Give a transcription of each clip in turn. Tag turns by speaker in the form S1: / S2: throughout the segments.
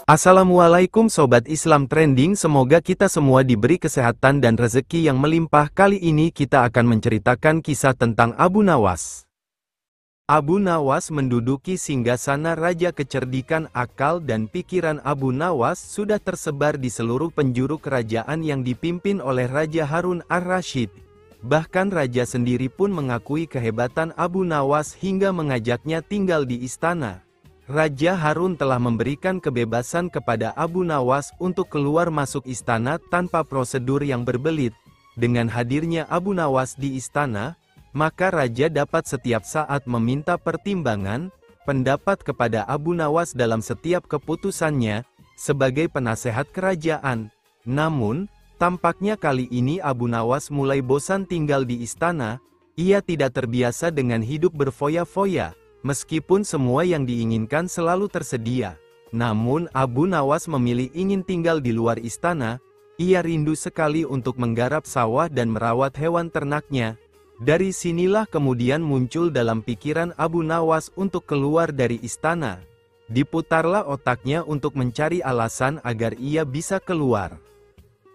S1: Assalamualaikum Sobat Islam Trending, semoga kita semua diberi kesehatan dan rezeki yang melimpah. Kali ini kita akan menceritakan kisah tentang Abu Nawas. Abu Nawas menduduki singgasana raja. Kecerdikan akal dan pikiran Abu Nawas sudah tersebar di seluruh penjuru kerajaan yang dipimpin oleh Raja Harun ar-Rasyid. Bahkan raja sendiri pun mengakui kehebatan Abu Nawas hingga mengajaknya tinggal di istana. Raja Harun telah memberikan kebebasan kepada Abu Nawas untuk keluar masuk istana tanpa prosedur yang berbelit. Dengan hadirnya Abu Nawas di istana, maka raja dapat setiap saat meminta pertimbangan, pendapat kepada Abu Nawas dalam setiap keputusannya, sebagai penasehat kerajaan. Namun, tampaknya kali ini Abu Nawas mulai bosan tinggal di istana. Ia tidak terbiasa dengan hidup berfoya-foya. Meskipun semua yang diinginkan selalu tersedia, namun Abu Nawas memilih ingin tinggal di luar istana. Ia rindu sekali untuk menggarap sawah dan merawat hewan ternaknya. Dari sinilah kemudian muncul dalam pikiran Abu Nawas untuk keluar dari istana. Diputarlah otaknya untuk mencari alasan agar ia bisa keluar.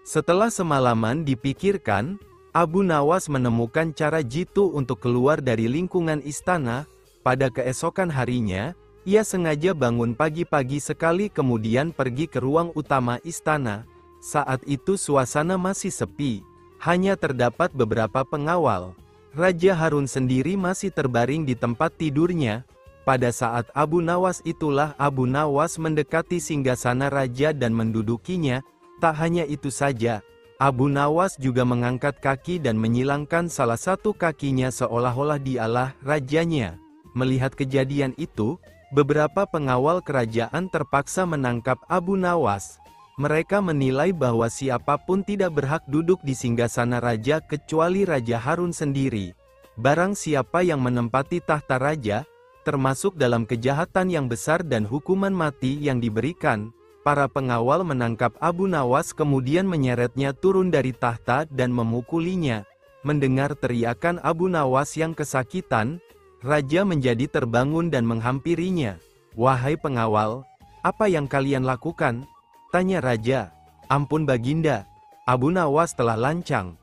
S1: Setelah semalaman dipikirkan, Abu Nawas menemukan cara jitu untuk keluar dari lingkungan istana. Pada keesokan harinya, ia sengaja bangun pagi-pagi sekali kemudian pergi ke ruang utama istana. Saat itu suasana masih sepi, hanya terdapat beberapa pengawal. Raja Harun sendiri masih terbaring di tempat tidurnya. Pada saat Abu Nawas itulah Abu Nawas mendekati singgasana raja dan mendudukinya. Tak hanya itu saja, Abu Nawas juga mengangkat kaki dan menyilangkan salah satu kakinya seolah-olah dialah rajanya. Melihat kejadian itu, beberapa pengawal kerajaan terpaksa menangkap Abu Nawas. Mereka menilai bahwa siapapun tidak berhak duduk di singgasana raja kecuali Raja Harun sendiri. Barang siapa yang menempati tahta raja, termasuk dalam kejahatan yang besar dan hukuman mati yang diberikan. Para pengawal menangkap Abu Nawas kemudian menyeretnya turun dari tahta dan memukulinya. Mendengar teriakan Abu Nawas yang kesakitan, raja menjadi terbangun dan menghampirinya. "Wahai pengawal, apa yang kalian lakukan?" tanya raja. "Ampun Baginda, Abu Nawas telah lancang.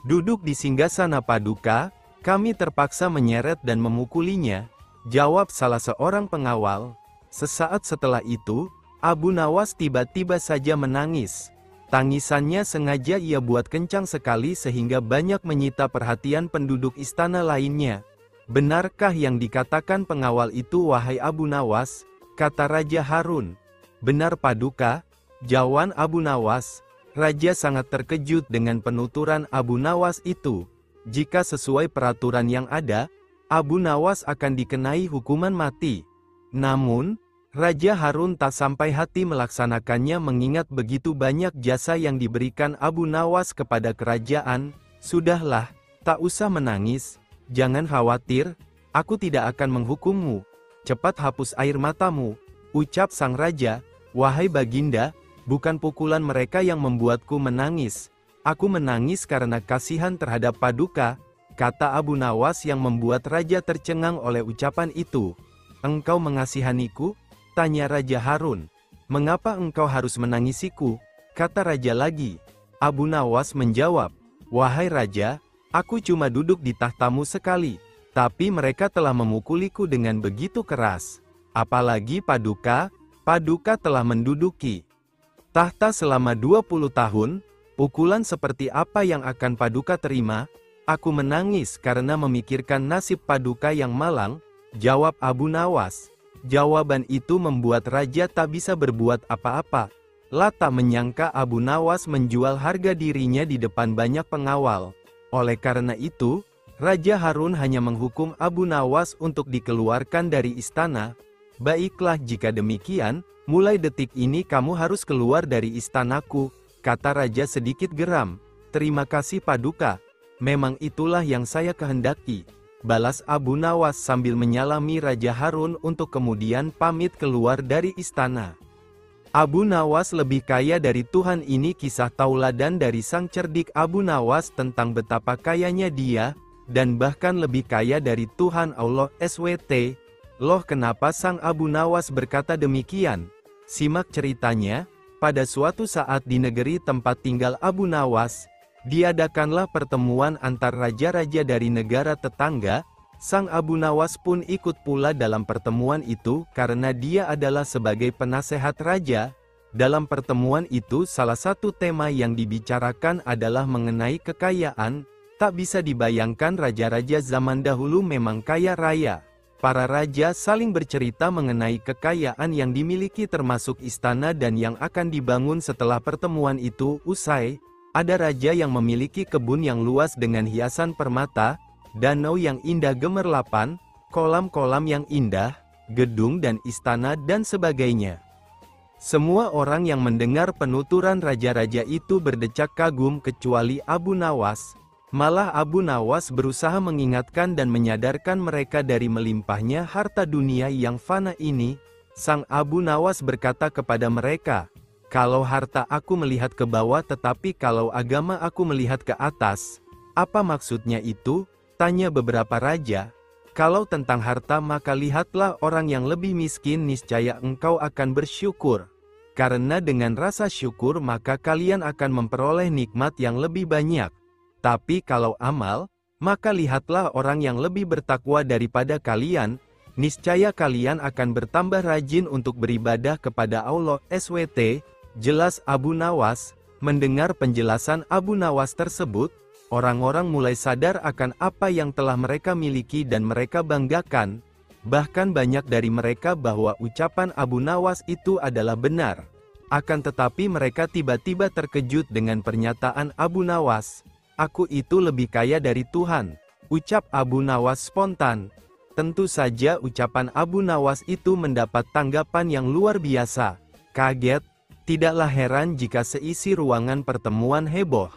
S1: Duduk di singgasana paduka, kami terpaksa menyeret dan memukulinya," jawab salah seorang pengawal. Sesaat setelah itu, Abu Nawas tiba-tiba saja menangis. Tangisannya sengaja ia buat kencang sekali sehingga banyak menyita perhatian penduduk istana lainnya. "Benarkah yang dikatakan pengawal itu wahai Abu Nawas?" kata Raja Harun. "Benar paduka," jawab Abu Nawas. Raja sangat terkejut dengan penuturan Abu Nawas itu. Jika sesuai peraturan yang ada, Abu Nawas akan dikenai hukuman mati. Namun, Raja Harun tak sampai hati melaksanakannya mengingat begitu banyak jasa yang diberikan Abu Nawas kepada kerajaan. "Sudahlah, tak usah menangis. Jangan khawatir, aku tidak akan menghukummu. Cepat hapus air matamu," ucap sang raja. "Wahai Baginda, bukan pukulan mereka yang membuatku menangis. Aku menangis karena kasihan terhadap paduka," kata Abu Nawas yang membuat raja tercengang oleh ucapan itu. "Engkau mengasihaniku?" tanya Raja Harun. "Mengapa engkau harus menangisiku?" kata raja lagi. Abu Nawas menjawab, "Wahai raja, aku cuma duduk di tahtamu sekali, tapi mereka telah memukuliku dengan begitu keras. Apalagi paduka telah menduduki tahta selama 20 tahun, pukulan seperti apa yang akan paduka terima?" "Aku menangis karena memikirkan nasib paduka yang malang," jawab Abu Nawas. Jawaban itu membuat raja tak bisa berbuat apa-apa. Tak menyangka Abu Nawas menjual harga dirinya di depan banyak pengawal. Oleh karena itu, Raja Harun hanya menghukum Abu Nawas untuk dikeluarkan dari istana. "Baiklah jika demikian, mulai detik ini kamu harus keluar dari istanaku," kata raja sedikit geram. "Terima kasih paduka, memang itulah yang saya kehendaki," balas Abu Nawas sambil menyalami Raja Harun untuk kemudian pamit keluar dari istana. Abu Nawas lebih kaya dari Tuhan. Ini kisah tauladan dari sang cerdik Abu Nawas tentang betapa kayanya dia, dan bahkan lebih kaya dari Tuhan Allah SWT. Loh kenapa sang Abu Nawas berkata demikian? Simak ceritanya. Pada suatu saat di negeri tempat tinggal Abu Nawas, diadakanlah pertemuan antar raja-raja dari negara tetangga. Sang Abu Nawas pun ikut pula dalam pertemuan itu karena dia adalah sebagai penasehat raja. Dalam pertemuan itu salah satu tema yang dibicarakan adalah mengenai kekayaan. Tak bisa dibayangkan raja-raja zaman dahulu memang kaya raya. Para raja saling bercerita mengenai kekayaan yang dimiliki termasuk istana dan yang akan dibangun setelah pertemuan itu usai. Ada raja yang memiliki kebun yang luas dengan hiasan permata, danau yang indah gemerlapan, kolam-kolam yang indah, gedung dan istana dan sebagainya. Semua orang yang mendengar penuturan raja-raja itu berdecak kagum kecuali Abu Nawas. Malah Abu Nawas berusaha mengingatkan dan menyadarkan mereka dari melimpahnya harta dunia yang fana ini. Sang Abu Nawas berkata kepada mereka, "Kalau harta aku melihat ke bawah tetapi kalau agama aku melihat ke atas." "Apa maksudnya itu?" tanya beberapa raja. "Kalau tentang harta maka lihatlah orang yang lebih miskin, niscaya engkau akan bersyukur. Karena dengan rasa syukur maka kalian akan memperoleh nikmat yang lebih banyak. Tapi kalau amal, maka lihatlah orang yang lebih bertakwa daripada kalian, niscaya kalian akan bertambah rajin untuk beribadah kepada Allah SWT." Jelas Abu Nawas. Mendengar penjelasan Abu Nawas tersebut, orang-orang mulai sadar akan apa yang telah mereka miliki dan mereka banggakan. Bahkan banyak dari mereka bahwa ucapan Abu Nawas itu adalah benar. Akan tetapi mereka tiba-tiba terkejut dengan pernyataan Abu Nawas. "Aku itu lebih kaya dari Tuhan," ucap Abu Nawas spontan. Tentu saja ucapan Abu Nawas itu mendapat tanggapan yang luar biasa. Kaget, tidaklah heran jika seisi ruangan pertemuan heboh.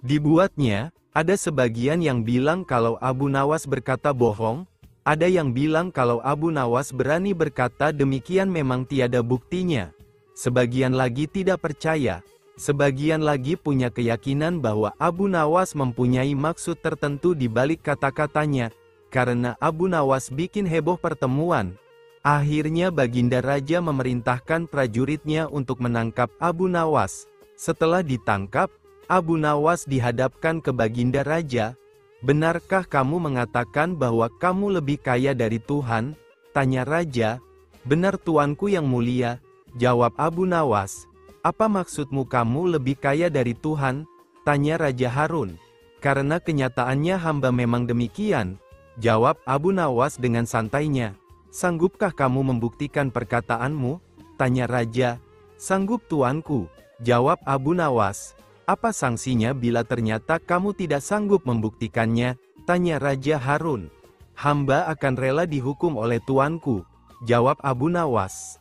S1: Dibuatnya, ada sebagian yang bilang kalau Abu Nawas berkata bohong, ada yang bilang kalau Abu Nawas berani berkata demikian memang tiada buktinya. Sebagian lagi tidak percaya. Sebagian lagi punya keyakinan bahwa Abu Nawas mempunyai maksud tertentu di balik kata-katanya, karena Abu Nawas bikin heboh pertemuan. Akhirnya Baginda Raja memerintahkan prajuritnya untuk menangkap Abu Nawas. Setelah ditangkap, Abu Nawas dihadapkan ke Baginda Raja. "Benarkah kamu mengatakan bahwa kamu lebih kaya dari Tuhan?" tanya Raja. "Benar tuanku yang mulia," jawab Abu Nawas. "Apa maksudmu kamu lebih kaya dari Tuhan?" tanya Raja Harun. "Karena kenyataannya hamba memang demikian," jawab Abu Nawas dengan santainya. "Sanggupkah kamu membuktikan perkataanmu?" tanya Raja. "Sanggup tuanku," jawab Abu Nawas. "Apa sanksinya bila ternyata kamu tidak sanggup membuktikannya?" tanya Raja Harun. "Hamba akan rela dihukum oleh tuanku," jawab Abu Nawas.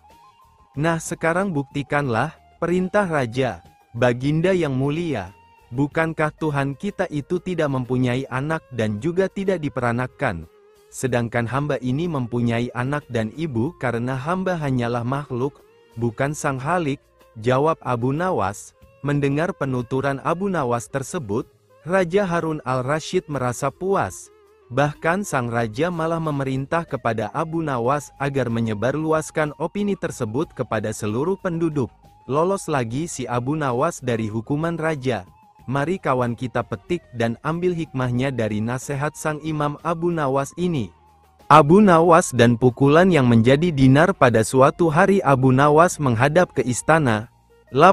S1: "Nah sekarang buktikanlah," perintah Raja. "Baginda yang mulia, bukankah Tuhan kita itu tidak mempunyai anak dan juga tidak diperanakkan? Sedangkan hamba ini mempunyai anak dan ibu karena hamba hanyalah makhluk, bukan sang Khalik," jawab Abu Nawas. Mendengar penuturan Abu Nawas tersebut, Raja Harun al-Rasyid merasa puas. Bahkan sang raja malah memerintah kepada Abu Nawas agar menyebarluaskan opini tersebut kepada seluruh penduduk. Lolos lagi si Abu Nawas dari hukuman raja. Mari kawan kita petik dan ambil hikmahnya dari nasihat sang Imam Abu Nawas ini. Abu Nawas dan pukulan yang menjadi dinar. Pada suatu hari Abu Nawas menghadap ke istana.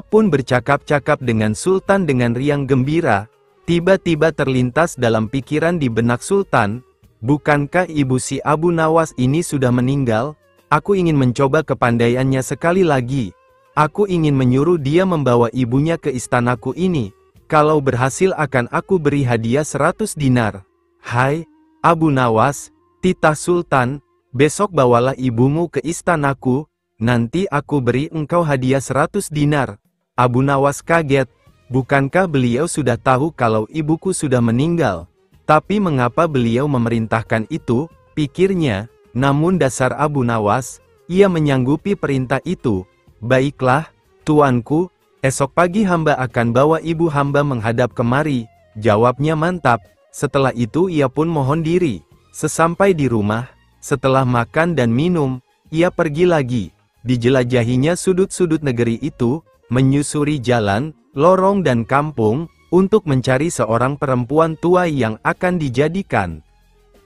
S1: Pun bercakap-cakap dengan Sultan dengan riang gembira. Tiba-tiba terlintas dalam pikiran di benak Sultan, "Bukankah ibu si Abu Nawas ini sudah meninggal? Aku ingin mencoba kepandaiannya sekali lagi. Aku ingin menyuruh dia membawa ibunya ke istanaku ini. Kalau berhasil akan aku beri hadiah 100 dinar. Hai, Abu Nawas," titah Sultan, "besok bawalah ibumu ke istanaku. Nanti aku beri engkau hadiah 100 dinar. Abu Nawas kaget. Bukankah beliau sudah tahu kalau ibuku sudah meninggal? Tapi mengapa beliau memerintahkan itu, pikirnya. Namun dasar Abu Nawas, ia menyanggupi perintah itu. "Baiklah, tuanku, esok pagi hamba akan bawa ibu hamba menghadap kemari," jawabnya mantap. Setelah itu ia pun mohon diri. Sesampai di rumah, setelah makan dan minum, ia pergi lagi. Dijelajahinya sudut-sudut negeri itu, menyusuri jalan, lorong dan kampung, untuk mencari seorang perempuan tua yang akan dijadikan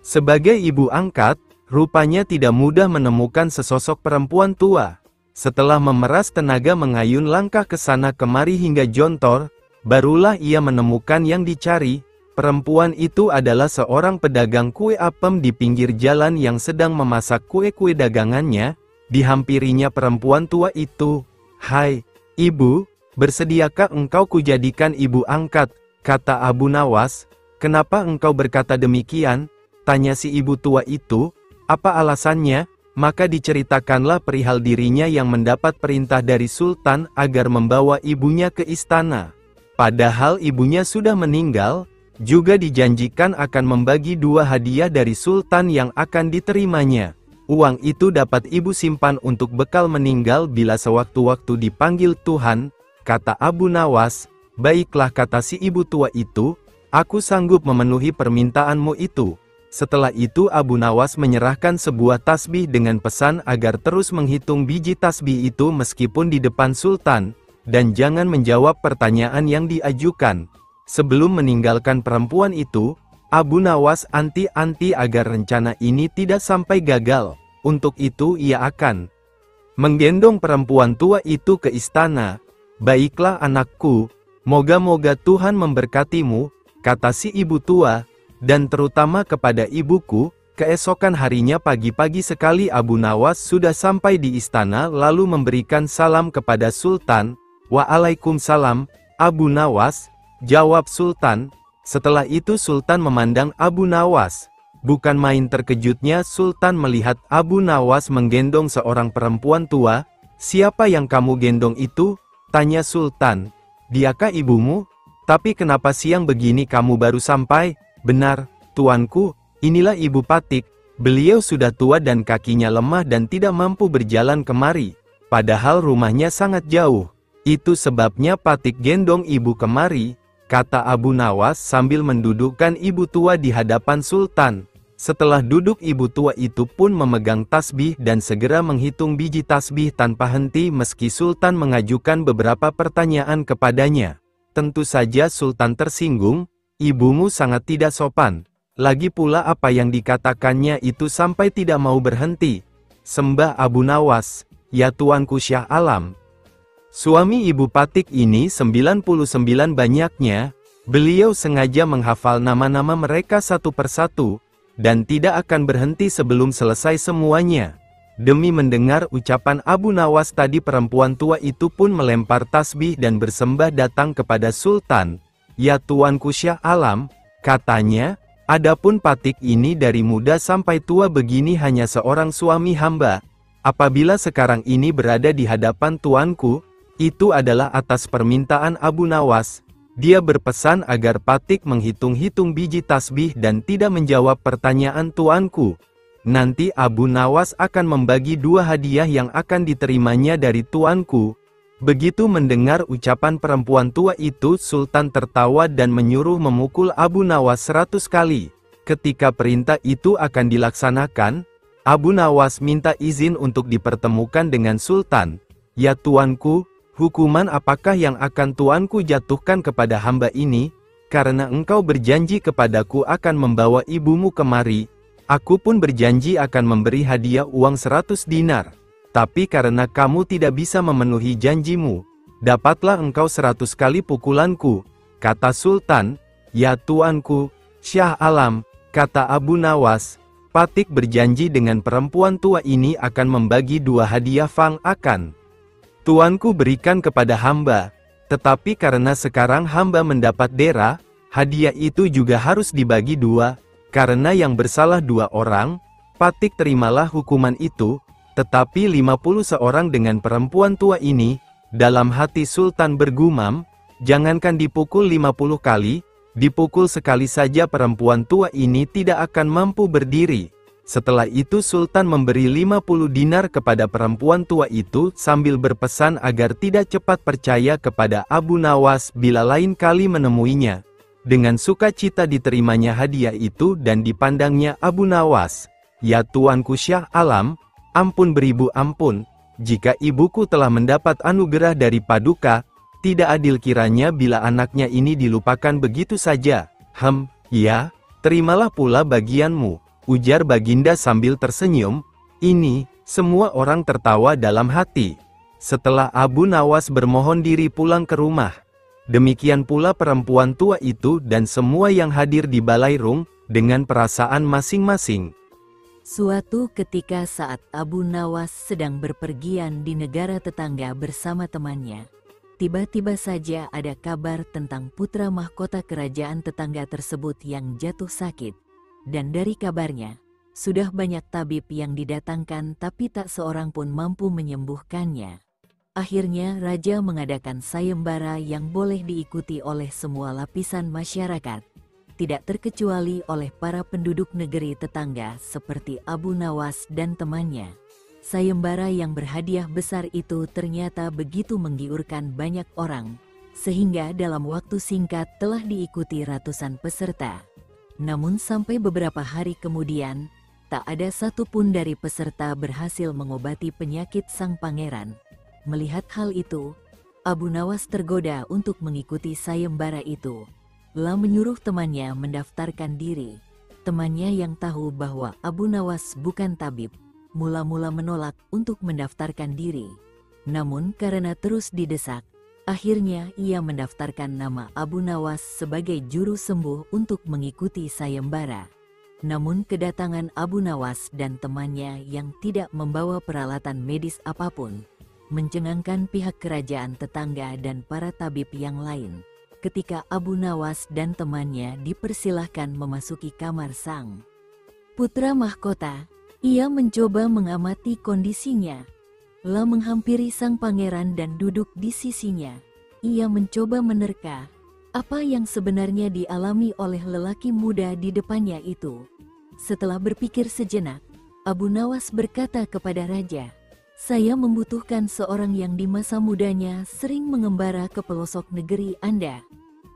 S1: sebagai ibu angkat. Rupanya tidak mudah menemukan sesosok perempuan tua. Setelah memeras tenaga mengayun langkah ke sana kemari hingga jontor, barulah ia menemukan yang dicari. Perempuan itu adalah seorang pedagang kue apem di pinggir jalan yang sedang memasak kue-kue dagangannya. Dihampirinya perempuan tua itu. "Hai, Ibu, bersediakah engkau kujadikan ibu angkat?" kata Abu Nawas. "Kenapa engkau berkata demikian?" tanya si ibu tua itu. "Apa alasannya?" Maka diceritakanlah perihal dirinya yang mendapat perintah dari Sultan agar membawa ibunya ke istana. Padahal ibunya sudah meninggal, juga dijanjikan akan membagi 2 hadiah dari Sultan yang akan diterimanya. Uang itu dapat ibu simpan untuk bekal meninggal bila sewaktu-waktu dipanggil Tuhan, kata Abu Nawas. "Baiklah," kata si ibu tua itu, "aku sanggup memenuhi permintaanmu itu." Setelah itu Abu Nawas menyerahkan sebuah tasbih dengan pesan agar terus menghitung biji tasbih itu meskipun di depan Sultan, dan jangan menjawab pertanyaan yang diajukan. Sebelum meninggalkan perempuan itu, Abu Nawas anti-anti agar rencana ini tidak sampai gagal. Untuk itu ia akan menggendong perempuan tua itu ke istana. "Baiklah anakku, moga-moga Tuhan memberkatimu," kata si ibu tua. "Dan terutama kepada ibuku." Keesokan harinya pagi-pagi sekali Abu Nawas sudah sampai di istana lalu memberikan salam kepada Sultan. "Waalaikumsalam, Abu Nawas," jawab Sultan. Setelah itu Sultan memandang Abu Nawas. Bukan main terkejutnya Sultan melihat Abu Nawas menggendong seorang perempuan tua. "Siapa yang kamu gendong itu?" tanya Sultan. "Diakah ibumu? Tapi kenapa siang begini kamu baru sampai?" "Benar, tuanku, inilah Ibu Patik. Beliau sudah tua dan kakinya lemah dan tidak mampu berjalan kemari. Padahal rumahnya sangat jauh. Itu sebabnya Patik gendong ibu kemari," kata Abu Nawas sambil mendudukkan ibu tua di hadapan Sultan. Setelah duduk ibu tua itu pun memegang tasbih dan segera menghitung biji tasbih tanpa henti meski Sultan mengajukan beberapa pertanyaan kepadanya. Tentu saja Sultan tersinggung. "Ibumu sangat tidak sopan. Lagi pula apa yang dikatakannya itu sampai tidak mau berhenti," sembah Abu Nawas. "Ya tuanku Syah Alam, suami Ibu Patik ini 99 banyaknya. Beliau sengaja menghafal nama-nama mereka satu persatu, dan tidak akan berhenti sebelum selesai semuanya." Demi mendengar ucapan Abu Nawas tadi perempuan tua itu pun melempar tasbih dan bersembah datang kepada Sultan. "Ya tuanku Syah Alam," katanya, "adapun Patik ini dari muda sampai tua begini hanya seorang suami hamba. Apabila sekarang ini berada di hadapan tuanku, itu adalah atas permintaan Abu Nawas. Dia berpesan agar Patik menghitung-hitung biji tasbih dan tidak menjawab pertanyaan tuanku. Nanti Abu Nawas akan membagi 2 hadiah yang akan diterimanya dari tuanku." Begitu mendengar ucapan perempuan tua itu Sultan tertawa dan menyuruh memukul Abu Nawas 100 kali. Ketika perintah itu akan dilaksanakan, Abu Nawas minta izin untuk dipertemukan dengan Sultan. "Ya tuanku, hukuman apakah yang akan tuanku jatuhkan kepada hamba ini? Karena engkau berjanji kepadaku akan membawa ibumu kemari, aku pun berjanji akan memberi hadiah uang 100 dinar. Tapi karena kamu tidak bisa memenuhi janjimu, dapatlah engkau 100 kali pukulanku," kata Sultan. "Ya tuanku, Syah Alam," kata Abu Nawas, "Patik berjanji dengan perempuan tua ini akan membagi 2 hadiah fang akan tuanku berikan kepada hamba. Tetapi karena sekarang hamba mendapat dera, hadiah itu juga harus dibagi 2. Karena yang bersalah 2 orang, Patik terimalah hukuman itu. Tetapi 50 seorang dengan perempuan tua ini." Dalam hati Sultan bergumam, jangankan dipukul 50 kali, dipukul sekali saja perempuan tua ini tidak akan mampu berdiri. Setelah itu Sultan memberi 50 dinar kepada perempuan tua itu sambil berpesan agar tidak cepat percaya kepada Abu Nawas bila lain kali menemuinya. Dengan sukacita diterimanya hadiah itu dan dipandangnya Abu Nawas. "Ya tuanku Syah Alam, ampun beribu ampun, Jika ibuku telah mendapat anugerah dari Paduka, tidak adil kiranya bila anaknya ini dilupakan begitu saja. Ya, terimalah pula bagianmu, ujar Baginda sambil tersenyum. Ini, semua orang tertawa dalam hati. Setelah Abu Nawas bermohon diri pulang ke rumah, demikian pula perempuan tua itu dan semua yang hadir di Balairung, dengan perasaan masing-masing.
S2: Suatu ketika saat Abu Nawas sedang berpergian di negara tetangga bersama temannya, tiba-tiba saja ada kabar tentang putra mahkota kerajaan tetangga tersebut yang jatuh sakit. Dan dari kabarnya, sudah banyak tabib yang didatangkan tapi tak seorang pun mampu menyembuhkannya. Akhirnya raja mengadakan sayembara yang boleh diikuti oleh semua lapisan masyarakat, tidak terkecuali oleh para penduduk negeri tetangga seperti Abu Nawas dan temannya. Sayembara yang berhadiah besar itu ternyata begitu menggiurkan banyak orang, sehingga dalam waktu singkat telah diikuti ratusan peserta. Namun sampai beberapa hari kemudian, tak ada satupun dari peserta berhasil mengobati penyakit sang pangeran. Melihat hal itu, Abu Nawas tergoda untuk mengikuti sayembara itu. Menyuruh temannya mendaftarkan diri. Temannya yang tahu bahwa Abu Nawas bukan tabib, mula-mula menolak untuk mendaftarkan diri. Namun karena terus didesak, akhirnya ia mendaftarkan nama Abu Nawas sebagai juru sembuh untuk mengikuti sayembara. Namun kedatangan Abu Nawas dan temannya yang tidak membawa peralatan medis apapun, mencengangkan pihak kerajaan tetangga dan para tabib yang lain. Ketika Abu Nawas dan temannya dipersilahkan memasuki kamar sang putra mahkota, ia mencoba mengamati kondisinya. Menghampiri sang pangeran dan duduk di sisinya. Ia mencoba menerka apa yang sebenarnya dialami oleh lelaki muda di depannya itu. Setelah berpikir sejenak, Abu Nawas berkata kepada raja, "Saya membutuhkan seorang yang di masa mudanya sering mengembara ke pelosok negeri Anda."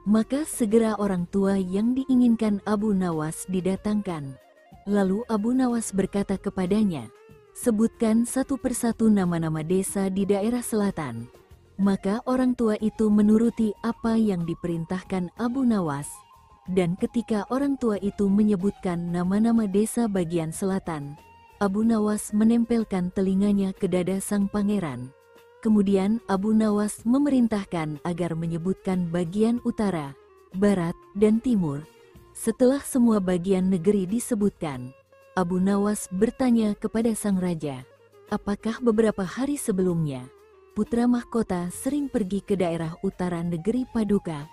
S2: Maka segera orang tua yang diinginkan Abu Nawas didatangkan. Lalu Abu Nawas berkata kepadanya, "Sebutkan satu persatu nama-nama desa di daerah selatan." Maka orang tua itu menuruti apa yang diperintahkan Abu Nawas. Dan ketika orang tua itu menyebutkan nama-nama desa bagian selatan, Abu Nawas menempelkan telinganya ke dada sang pangeran. Kemudian Abu Nawas memerintahkan agar menyebutkan bagian utara, barat, dan timur. Setelah semua bagian negeri disebutkan, Abu Nawas bertanya kepada sang raja, apakah beberapa hari sebelumnya, putra mahkota sering pergi ke daerah utara negeri Paduka,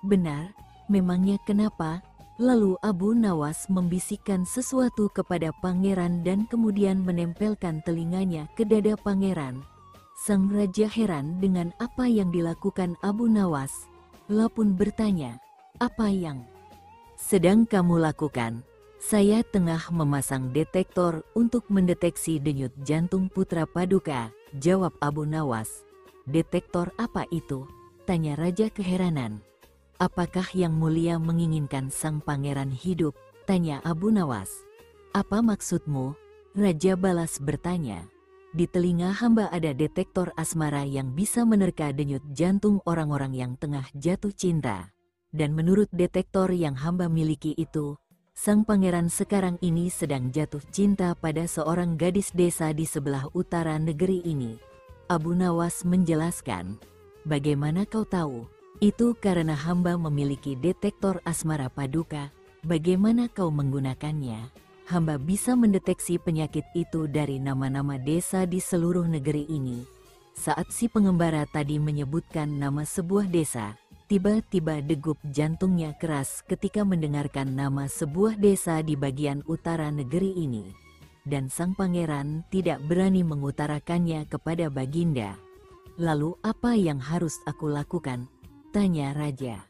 S2: Benar, memangnya kenapa? Lalu Abu Nawas membisikkan sesuatu kepada pangeran dan kemudian menempelkan telinganya ke dada pangeran. Sang raja heran dengan apa yang dilakukan Abu Nawas. Pun bertanya, "Apa yang sedang kamu lakukan?" "Saya tengah memasang detektor untuk mendeteksi denyut jantung putra Paduka," jawab Abu Nawas. "Detektor apa itu?" tanya raja keheranan. "Apakah yang mulia menginginkan sang pangeran hidup?" tanya Abu Nawas. "Apa maksudmu?" raja balas bertanya. "Di telinga hamba ada detektor asmara yang bisa menerka denyut jantung orang-orang yang tengah jatuh cinta. Dan menurut detektor yang hamba miliki itu, sang pangeran sekarang ini sedang jatuh cinta pada seorang gadis desa di sebelah utara negeri ini." Abu Nawas menjelaskan, "Bagaimana kau tahu?" "Itu karena hamba memiliki detektor asmara Paduka." "Bagaimana kau menggunakannya?" "Hamba bisa mendeteksi penyakit itu dari nama-nama desa di seluruh negeri ini." Saat si pengembara tadi menyebutkan nama sebuah desa, tiba-tiba degup jantungnya keras ketika mendengarkan nama sebuah desa di bagian utara negeri ini. Dan sang pangeran tidak berani mengutarakannya kepada Baginda. "Lalu apa yang harus aku lakukan?" tanya raja.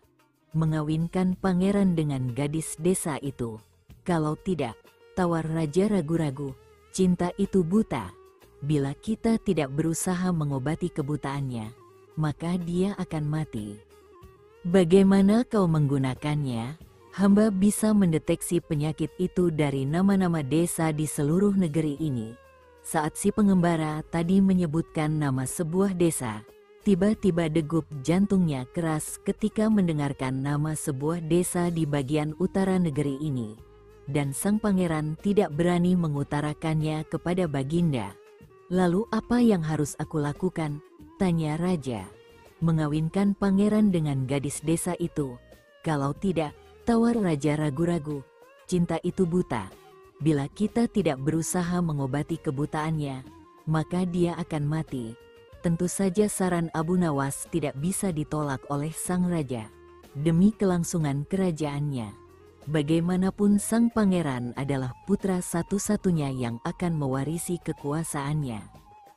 S2: "Mengawinkan pangeran dengan gadis desa itu. Kalau tidak," tawar raja ragu-ragu, "cinta itu buta. Bila kita tidak berusaha mengobati kebutaannya, maka dia akan mati." "Bagaimana kau menggunakannya?" "Hamba bisa mendeteksi penyakit itu dari nama-nama desa di seluruh negeri ini. Saat si pengembara tadi menyebutkan nama sebuah desa, tiba-tiba degup jantungnya keras ketika mendengarkan nama sebuah desa di bagian utara negeri ini. Dan sang pangeran tidak berani mengutarakannya kepada Baginda. "Lalu apa yang harus aku lakukan?" tanya raja. "Mengawinkan pangeran dengan gadis desa itu. Kalau tidak," tawar raja ragu-ragu, "cinta itu buta. Bila kita tidak berusaha mengobati kebutaannya, maka dia akan mati." Tentu saja saran Abu Nawas tidak bisa ditolak oleh sang raja. Demi kelangsungan kerajaannya, bagaimanapun sang pangeran adalah putra satu-satunya yang akan mewarisi kekuasaannya.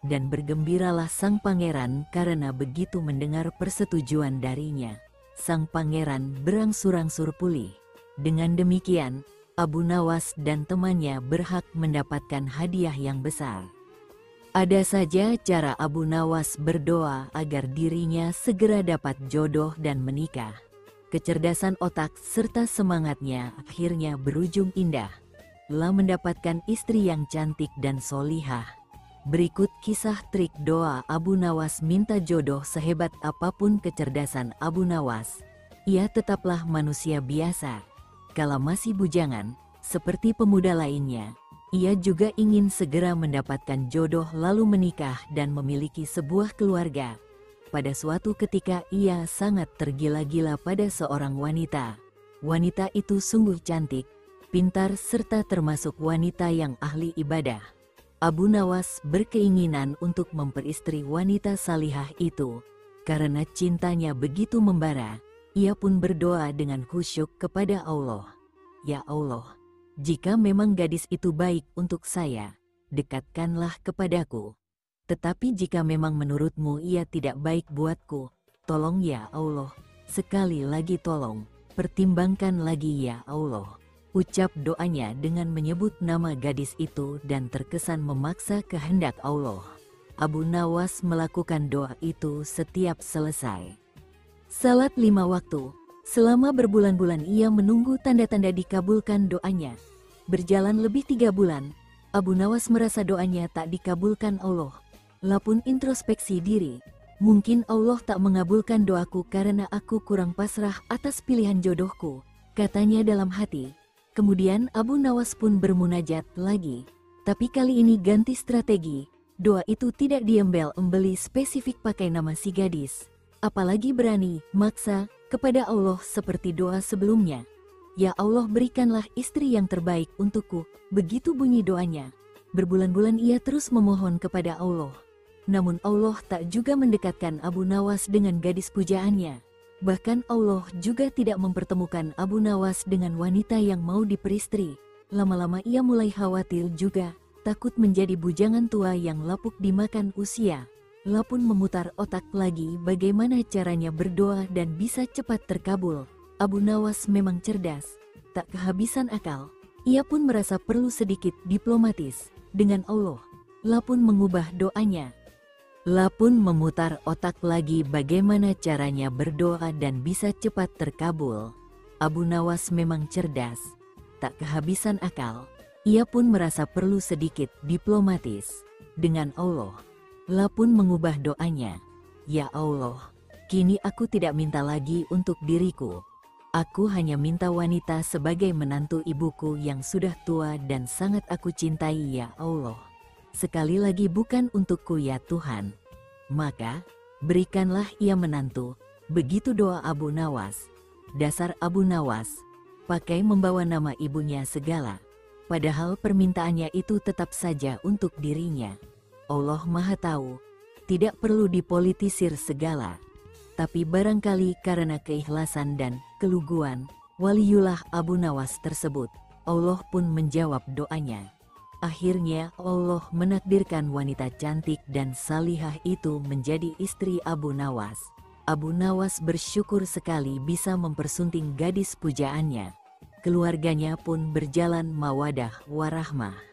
S2: Dan bergembiralah sang pangeran karena begitu mendengar persetujuan darinya. Sang pangeran berangsur-angsur pulih. Dengan demikian, Abu Nawas dan temannya berhak mendapatkan hadiah yang besar. Ada saja cara Abu Nawas berdoa agar dirinya segera dapat jodoh dan menikah. Kecerdasan otak serta semangatnya akhirnya berujung indah. Telah mendapatkan istri yang cantik dan solihah. Berikut kisah trik doa Abu Nawas minta jodoh. Sehebat apapun kecerdasan Abu Nawas, ia tetaplah manusia biasa. Kala masih bujangan, seperti pemuda lainnya, ia juga ingin segera mendapatkan jodoh lalu menikah dan memiliki sebuah keluarga. Pada suatu ketika ia sangat tergila-gila pada seorang wanita. Wanita itu sungguh cantik, pintar serta termasuk wanita yang ahli ibadah. Abu Nawas berkeinginan untuk memperistri wanita salihah itu. Karena cintanya begitu membara, ia pun berdoa dengan khusyuk kepada Allah. "Ya Allah, jika memang gadis itu baik untuk saya, dekatkanlah kepadaku. Tetapi jika memang menurutmu ia tidak baik buatku, tolong ya Allah, sekali lagi tolong, pertimbangkan lagi ya Allah." Ucap doanya dengan menyebut nama gadis itu dan terkesan memaksa kehendak Allah. Abu Nawas melakukan doa itu setiap selesai salat 5 waktu. Selama berbulan-bulan ia menunggu tanda-tanda dikabulkan doanya. Berjalan lebih 3 bulan, Abu Nawas merasa doanya tak dikabulkan Allah. Lapun introspeksi diri, mungkin Allah tak mengabulkan doaku karena aku kurang pasrah atas pilihan jodohku, katanya dalam hati. Kemudian Abu Nawas pun bermunajat lagi. Tapi kali ini ganti strategi. Doa itu tidak diembel-embeli spesifik pakai nama si gadis. Apalagi berani maksa kepada Allah seperti doa sebelumnya. "Ya Allah, berikanlah istri yang terbaik untukku." Begitu bunyi doanya. Berbulan-bulan ia terus memohon kepada Allah. Namun Allah tak juga mendekatkan Abu Nawas dengan gadis pujaannya. Bahkan Allah juga tidak mempertemukan Abu Nawas dengan wanita yang mau diperistri. Lama-lama ia mulai khawatir juga, takut menjadi bujangan tua yang lapuk dimakan usia. Lapun memutar otak lagi bagaimana caranya berdoa dan bisa cepat terkabul. Abu Nawas memang cerdas, tak kehabisan akal. Ia pun merasa perlu sedikit diplomatis dengan Allah. Lapun mengubah doanya. Lapun memutar otak lagi bagaimana caranya berdoa dan bisa cepat terkabul. Abu Nawas memang cerdas, tak kehabisan akal. Ia pun merasa perlu sedikit diplomatis dengan Allah. Lapun mengubah doanya. "Ya Allah, kini aku tidak minta lagi untuk diriku. Aku hanya minta wanita sebagai menantu ibuku yang sudah tua dan sangat aku cintai ya Allah. Sekali lagi bukan untukku ya Tuhan. Maka, berikanlah ia menantu." Begitu doa Abu Nawas. Dasar Abu Nawas, pakai membawa nama ibunya segala. Padahal permintaannya itu tetap saja untuk dirinya. Allah Maha Tahu, tidak perlu dipolitisir segala. Tapi barangkali karena keikhlasan dan keluguan waliullah Abu Nawas tersebut, Allah pun menjawab doanya. Akhirnya Allah menakdirkan wanita cantik dan salihah itu menjadi istri Abu Nawas. Abu Nawas bersyukur sekali bisa mempersunting gadis pujaannya. Keluarganya pun berjalan mawadah warahmah.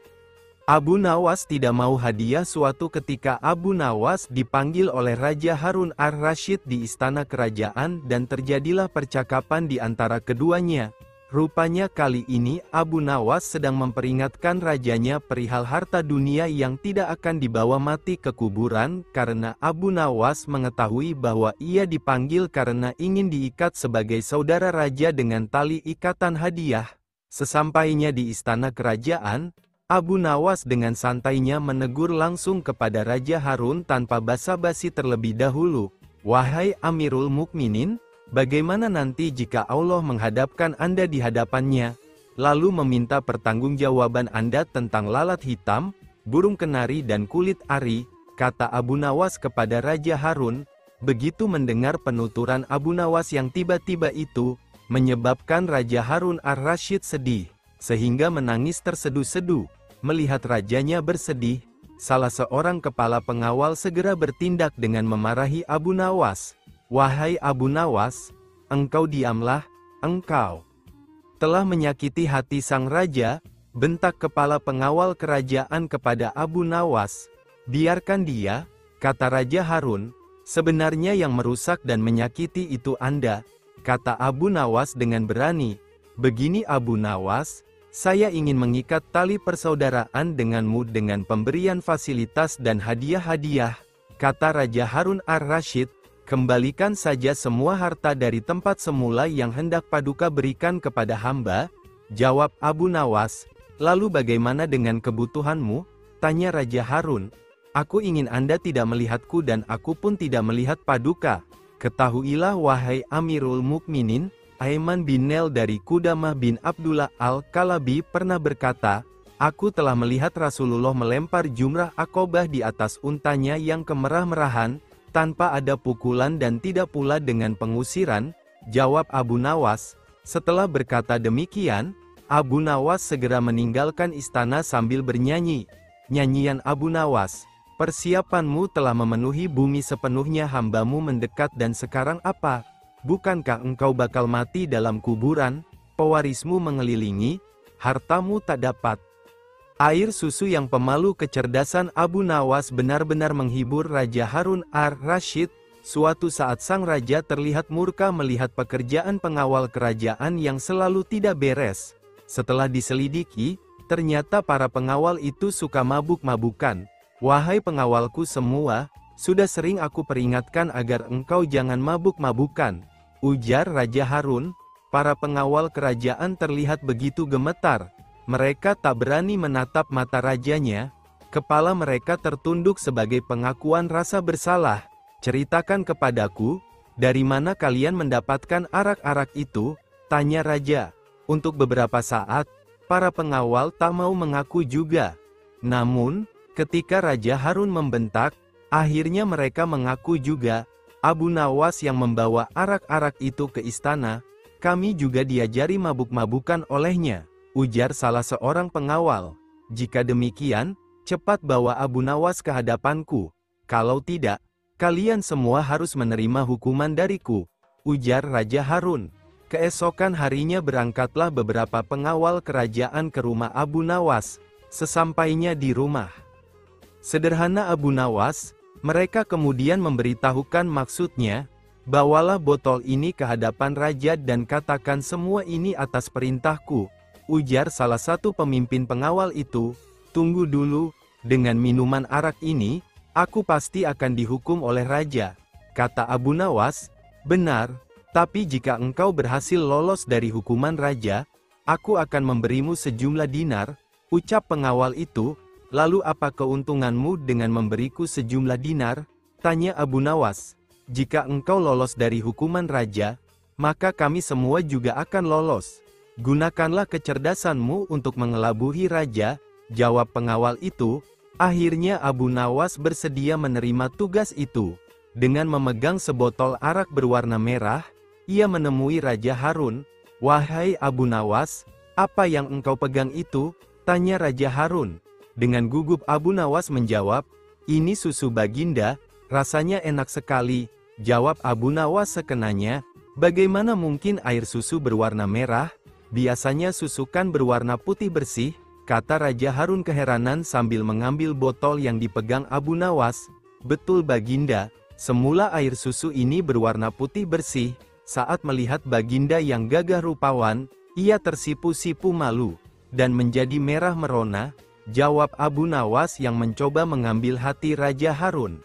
S1: Abu Nawas tidak mau hadiah. Suatu ketika Abu Nawas dipanggil oleh Raja Harun ar-Rasyid di istana kerajaan dan terjadilah percakapan di antara keduanya. Rupanya kali ini Abu Nawas sedang memperingatkan rajanya perihal harta dunia yang tidak akan dibawa mati ke kuburan, karena Abu Nawas mengetahui bahwa ia dipanggil karena ingin diikat sebagai saudara raja dengan tali ikatan hadiah. Sesampainya di istana kerajaan, Abu Nawas dengan santainya menegur langsung kepada Raja Harun tanpa basa-basi terlebih dahulu. "Wahai Amirul Mukminin, bagaimana nanti jika Allah menghadapkan Anda di hadapannya, lalu meminta pertanggungjawaban Anda tentang lalat hitam, burung kenari dan kulit ari?" kata Abu Nawas kepada Raja Harun. Begitu mendengar penuturan Abu Nawas yang tiba-tiba itu, menyebabkan Raja Harun ar-Rasyid sedih, sehingga menangis terseduh-seduh. Melihat rajanya bersedih, salah seorang kepala pengawal segera bertindak dengan memarahi Abu Nawas. "Wahai Abu Nawas, engkau diamlah, engkau telah menyakiti hati sang raja," bentak kepala pengawal kerajaan kepada Abu Nawas. "Biarkan dia," kata Raja Harun, "sebenarnya yang merusak dan menyakiti itu Anda," kata Abu Nawas dengan berani. "Begini Abu Nawas, saya ingin mengikat tali persaudaraan denganmu dengan pemberian fasilitas dan hadiah-hadiah," kata Raja Harun ar-Rasyid. "Kembalikan saja semua harta dari tempat semula yang hendak Paduka berikan kepada hamba," jawab Abu Nawas. "Lalu bagaimana dengan kebutuhanmu?" tanya Raja Harun. "Aku ingin Anda tidak melihatku dan aku pun tidak melihat Paduka. Ketahuilah wahai Amirul Mukminin, Aiman bin Nel dari Qudamah bin Abdullah al-Kalabi pernah berkata, aku telah melihat Rasulullah melempar jumrah Aqobah di atas untanya yang kemerah-merahan, tanpa ada pukulan dan tidak pula dengan pengusiran," jawab Abu Nawas. Setelah berkata demikian, Abu Nawas segera meninggalkan istana sambil bernyanyi. Nyanyian Abu Nawas, "Persiapanmu telah memenuhi bumi sepenuhnya, hambamu mendekat dan sekarang apa? Bukankah engkau bakal mati dalam kuburan? Pewarismu mengelilingi, hartamu tak dapat." Air susu yang pemalu kecerdasan Abu Nawas benar-benar menghibur Raja Harun ar-Rasyid. Suatu saat sang raja terlihat murka melihat pekerjaan pengawal kerajaan yang selalu tidak beres. Setelah diselidiki, ternyata para pengawal itu suka mabuk-mabukan. "Wahai pengawalku semua, sudah sering aku peringatkan agar engkau jangan mabuk-mabukan," ujar Raja Harun. Para pengawal kerajaan terlihat begitu gemetar. Mereka tak berani menatap mata rajanya. Kepala mereka tertunduk sebagai pengakuan rasa bersalah. "Ceritakan kepadaku, dari mana kalian mendapatkan arak-arak itu?" tanya raja. Untuk beberapa saat, para pengawal tak mau mengaku juga. Namun, ketika Raja Harun membentak, akhirnya mereka mengaku juga. "Abu Nawas yang membawa arak-arak itu ke istana, kami juga diajari mabuk-mabukan olehnya," ujar salah seorang pengawal. "Jika demikian, cepat bawa Abu Nawas ke hadapanku. Kalau tidak, kalian semua harus menerima hukuman dariku," ujar Raja Harun. Keesokan harinya berangkatlah beberapa pengawal kerajaan ke rumah Abu Nawas. Sesampainya di rumah sederhana Abu Nawas, mereka kemudian memberitahukan maksudnya. "Bawalah botol ini ke hadapan raja dan katakan semua ini atas perintahku," ujar salah satu pemimpin pengawal itu. "Tunggu dulu, dengan minuman arak ini, aku pasti akan dihukum oleh raja," kata Abu Nawas. "Benar, tapi jika engkau berhasil lolos dari hukuman raja, aku akan memberimu sejumlah dinar," ucap pengawal itu. "Lalu apa keuntunganmu dengan memberiku sejumlah dinar?" tanya Abu Nawas. "Jika engkau lolos dari hukuman raja, maka kami semua juga akan lolos. Gunakanlah kecerdasanmu untuk mengelabuhi raja," jawab pengawal itu. Akhirnya Abu Nawas bersedia menerima tugas itu. Dengan memegang sebotol arak berwarna merah, ia menemui Raja Harun. "Wahai Abu Nawas, apa yang engkau pegang itu?" tanya Raja Harun. Dengan gugup Abu Nawas menjawab, "Ini susu baginda, rasanya enak sekali," jawab Abu Nawas sekenanya. "Bagaimana mungkin air susu berwarna merah? Biasanya susu kan berwarna putih bersih," kata Raja Harun keheranan sambil mengambil botol yang dipegang Abu Nawas. "Betul baginda, semula air susu ini berwarna putih bersih. Saat melihat baginda yang gagah rupawan, Ia tersipu-sipu malu, dan menjadi merah merona, jawab Abu Nawas yang mencoba mengambil hati Raja Harun.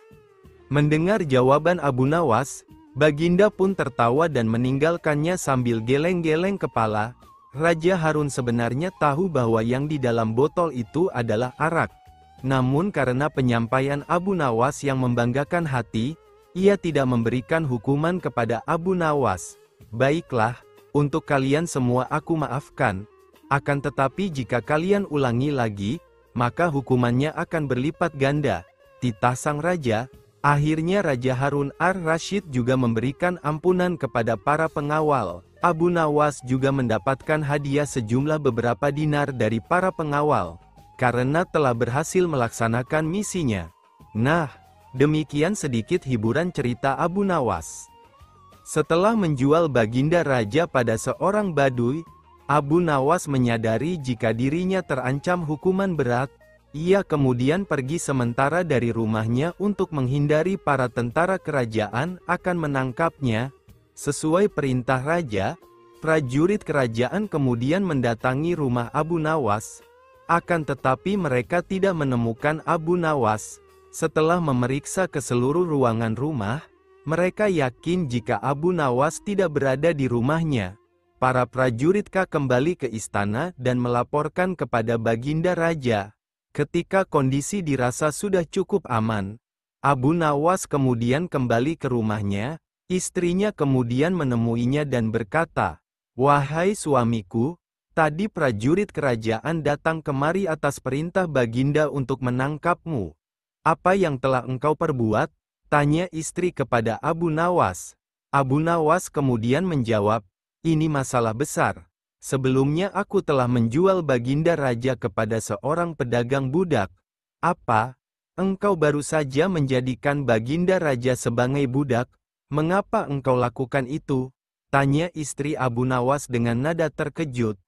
S1: Mendengar jawaban Abu Nawas, Baginda pun tertawa dan meninggalkannya sambil geleng-geleng kepala. Raja Harun sebenarnya tahu bahwa yang di dalam botol itu adalah arak. Namun karena penyampaian Abu Nawas yang membanggakan hati, ia tidak memberikan hukuman kepada Abu Nawas. Baiklah, untuk kalian semua aku maafkan. Akan tetapi jika kalian ulangi lagi, maka hukumannya akan berlipat ganda. Titah sang raja. Akhirnya Raja Harun ar-Rasyid juga memberikan ampunan kepada para pengawal. Abu Nawas juga mendapatkan hadiah sejumlah beberapa dinar dari para pengawal, karena telah berhasil melaksanakan misinya. Nah, demikian sedikit hiburan cerita Abu Nawas. Setelah menjual Baginda Raja pada seorang Baduy, Abu Nawas menyadari jika dirinya terancam hukuman berat. Ia kemudian pergi sementara dari rumahnya untuk menghindari para tentara kerajaan akan menangkapnya. Sesuai perintah raja, prajurit kerajaan kemudian mendatangi rumah Abu Nawas. Akan tetapi mereka tidak menemukan Abu Nawas. Setelah memeriksa ke seluruh ruangan rumah, mereka yakin jika Abu Nawas tidak berada di rumahnya. Para prajurit kembali ke istana dan melaporkan kepada Baginda Raja. Ketika kondisi dirasa sudah cukup aman, Abu Nawas kemudian kembali ke rumahnya. Istrinya kemudian menemuinya dan berkata, "Wahai suamiku, tadi prajurit kerajaan datang kemari atas perintah Baginda untuk menangkapmu. Apa yang telah engkau perbuat?" tanya istri kepada Abu Nawas. Abu Nawas kemudian menjawab, "Ini masalah besar. Sebelumnya aku telah menjual Baginda Raja kepada seorang pedagang budak." "Apa? Engkau baru saja menjadikan Baginda Raja sebagai budak? Mengapa engkau lakukan itu?" tanya istri Abu Nawas dengan nada terkejut.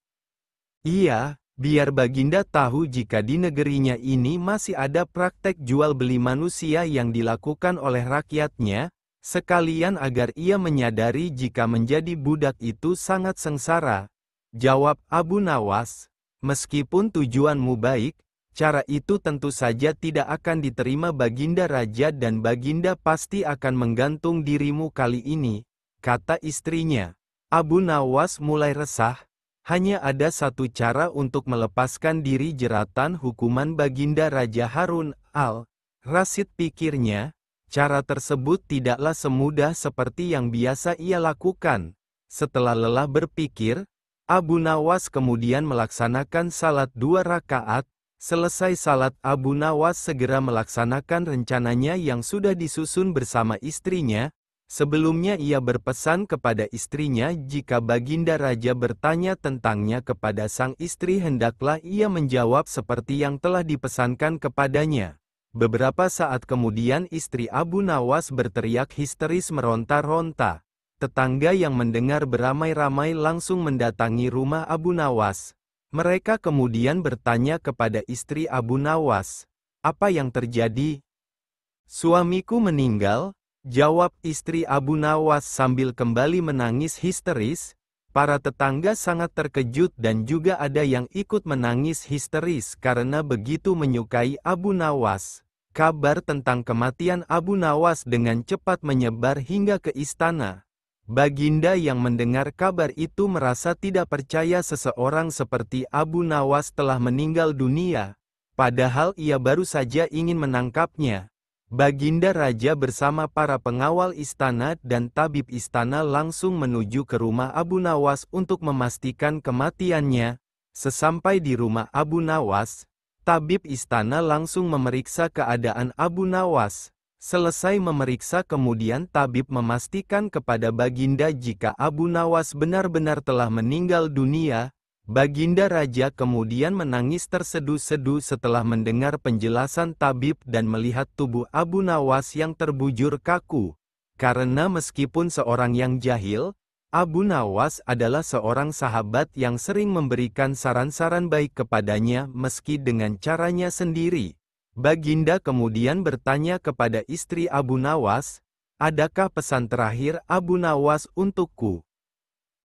S1: "Iya, biar Baginda tahu jika di negerinya ini masih ada praktek jual beli manusia yang dilakukan oleh rakyatnya, sekalian agar ia menyadari jika menjadi budak itu sangat sengsara," jawab Abu Nawas. "Meskipun tujuanmu baik, cara itu tentu saja tidak akan diterima Baginda Raja dan Baginda pasti akan menggantung dirimu kali ini," kata istrinya. Abu Nawas mulai resah. Hanya ada satu cara untuk melepaskan diri jeratan hukuman Baginda Raja Harun al-Rasyid, pikirnya. Cara tersebut tidaklah semudah seperti yang biasa ia lakukan. Setelah lelah berpikir, Abu Nawas kemudian melaksanakan salat 2 rakaat. Selesai salat, Abu Nawas segera melaksanakan rencananya yang sudah disusun bersama istrinya. Sebelumnya ia berpesan kepada istrinya jika Baginda Raja bertanya tentangnya kepada sang istri hendaklah ia menjawab seperti yang telah dipesankan kepadanya. Beberapa saat kemudian istri Abu Nawas berteriak histeris meronta-ronta. Tetangga yang mendengar beramai-ramai langsung mendatangi rumah Abu Nawas. Mereka kemudian bertanya kepada istri Abu Nawas, "Apa yang terjadi?" "Suamiku meninggal," jawab istri Abu Nawas sambil kembali menangis histeris. Para tetangga sangat terkejut dan juga ada yang ikut menangis histeris karena begitu menyukai Abu Nawas. Kabar tentang kematian Abu Nawas dengan cepat menyebar hingga ke istana. Baginda yang mendengar kabar itu merasa tidak percaya seseorang seperti Abu Nawas telah meninggal dunia, padahal ia baru saja ingin menangkapnya. Baginda Raja bersama para pengawal istana dan tabib istana langsung menuju ke rumah Abu Nawas untuk memastikan kematiannya. Sesampai di rumah Abu Nawas, tabib istana langsung memeriksa keadaan Abu Nawas. Selesai memeriksa kemudian tabib memastikan kepada Baginda jika Abu Nawas benar-benar telah meninggal dunia. Baginda Raja kemudian menangis terseduh-seduh setelah mendengar penjelasan tabib dan melihat tubuh Abu Nawas yang terbujur kaku. Karena meskipun seorang yang jahil, Abu Nawas adalah seorang sahabat yang sering memberikan saran-saran baik kepadanya meski dengan caranya sendiri. Baginda kemudian bertanya kepada istri Abu Nawas, "Adakah pesan terakhir Abu Nawas untukku?"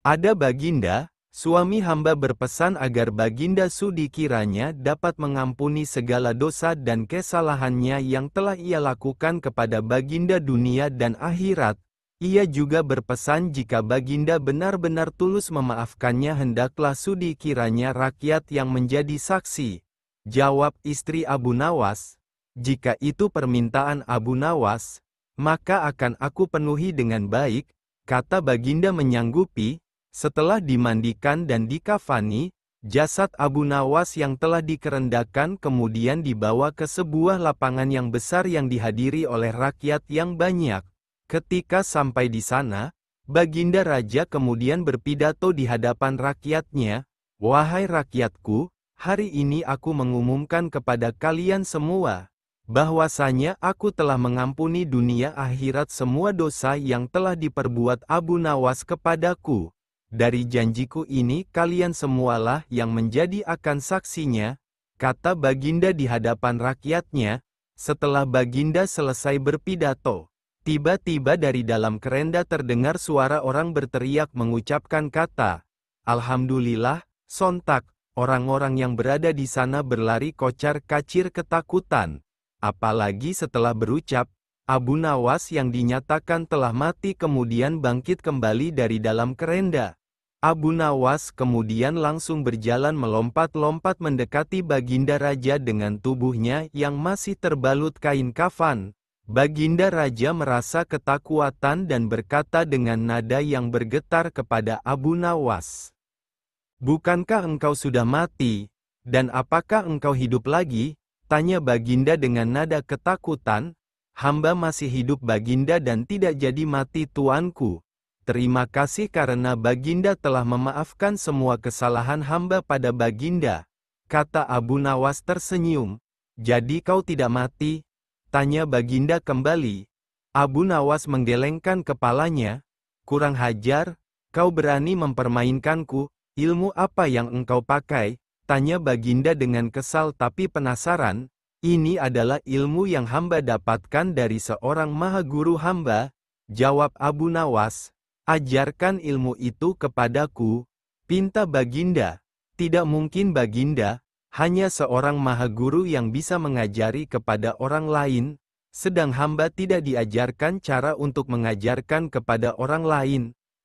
S1: "Ada Baginda," Suami hamba berpesan agar Baginda Sudi kiranya dapat mengampuni segala dosa dan kesalahannya yang telah ia lakukan kepada Baginda dunia dan akhirat. Ia juga berpesan jika Baginda benar-benar tulus memaafkannya hendaklah Sudi kiranya rakyat yang menjadi saksi. Jawab istri Abu Nawas, jika itu permintaan Abu Nawas, maka akan aku penuhi dengan baik, kata Baginda menyanggupi. Setelah dimandikan dan dikafani, jasad Abu Nawas yang telah dikerendakan kemudian dibawa ke sebuah lapangan yang besar yang dihadiri oleh rakyat yang banyak. Ketika sampai di sana, Baginda Raja kemudian berpidato di hadapan rakyatnya, "Wahai rakyatku, hari ini aku mengumumkan kepada kalian semua, bahwasanya aku telah mengampuni dunia akhirat semua dosa yang telah diperbuat Abu Nawas kepadaku. Dari janjiku ini kalian semualah yang menjadi akan saksinya," kata Baginda di hadapan rakyatnya. Setelah Baginda selesai berpidato, tiba-tiba dari dalam kerenda terdengar suara orang berteriak mengucapkan kata, "Alhamdulillah." Sontak, orang-orang yang berada di sana berlari kocar-kacir ketakutan. Apalagi setelah berucap, Abu Nawas yang dinyatakan telah mati kemudian bangkit kembali dari dalam kerenda. Abu Nawas kemudian langsung berjalan melompat-lompat mendekati Baginda Raja dengan tubuhnya yang masih terbalut kain kafan. Baginda Raja merasa ketakutan dan berkata dengan nada yang bergetar kepada Abu Nawas, "Bukankah engkau sudah mati? Dan apakah engkau hidup lagi?" tanya Baginda dengan nada ketakutan. "Hamba masih hidup Baginda dan tidak jadi mati tuanku. Terima kasih karena Baginda telah memaafkan semua kesalahan hamba pada Baginda," kata Abu Nawas tersenyum. "Jadi kau tidak mati?" tanya Baginda kembali. Abu Nawas menggelengkan kepalanya. "Kurang hajar, kau berani mempermainkanku, ilmu apa yang engkau pakai?" tanya Baginda dengan kesal tapi penasaran. "Ini adalah ilmu yang hamba dapatkan dari seorang maha guru hamba," jawab Abu Nawas. "Ajarkan ilmu itu kepadaku," pinta Baginda. "Tidak mungkin Baginda, hanya seorang maha guru yang bisa mengajari kepada orang lain, sedang hamba tidak diajarkan cara untuk mengajarkan kepada orang lain,"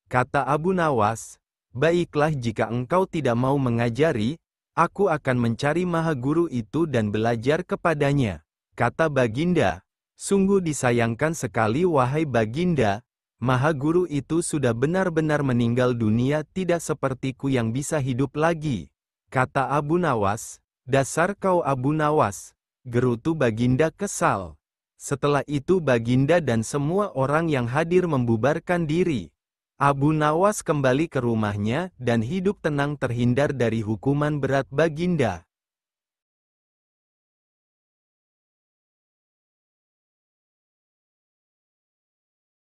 S1: kata Abu Nawas. "Baiklah jika engkau tidak mau mengajari, aku akan mencari maha guru itu dan belajar kepadanya," kata Baginda. "Sungguh disayangkan sekali wahai Baginda, maha guru itu sudah benar-benar meninggal dunia tidak sepertiku yang bisa hidup lagi," kata Abu Nawas. "Dasar kau Abu Nawas," gerutu Baginda kesal. Setelah itu Baginda dan semua orang yang hadir membubarkan diri. Abu Nawas kembali ke rumahnya dan hidup tenang terhindar dari hukuman berat Baginda.